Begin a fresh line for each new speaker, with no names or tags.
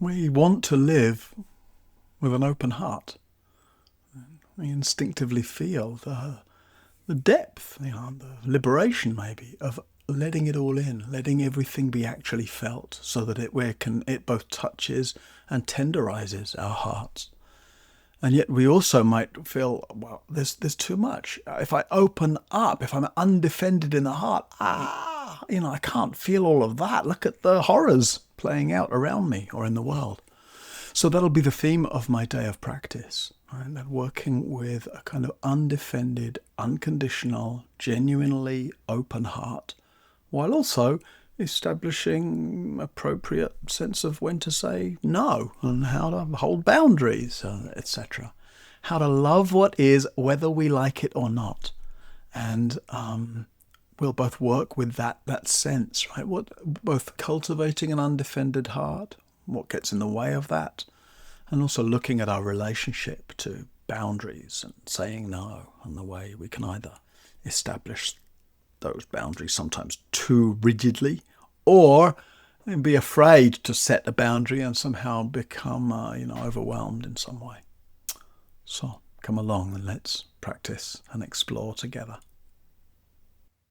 We want to live with an open heart. We instinctively feel the depth, the liberation maybe of letting it all in, letting everything be actually felt, so that it both touches and tenderizes our hearts. And yet we also might feel, well, there's too much. If I open up, if I'm undefended in the heart, I can't feel all of that. Look at the horrors playing out around me or in the world. So that'll be the theme of my day of practice, right? That working with a kind of undefended, unconditional, genuinely open heart, while also establishing appropriate sense of when to say no and how to hold boundaries, etc. How to love what is, whether we like it or not. And we'll both work with that sense, right? Both cultivating an undefended heart, what gets in the way of that, and also looking at our relationship to boundaries and saying no, and the way we can either establish those boundaries sometimes too rigidly, or be afraid to set a boundary and somehow become overwhelmed in some way. So come along and let's practice and explore together.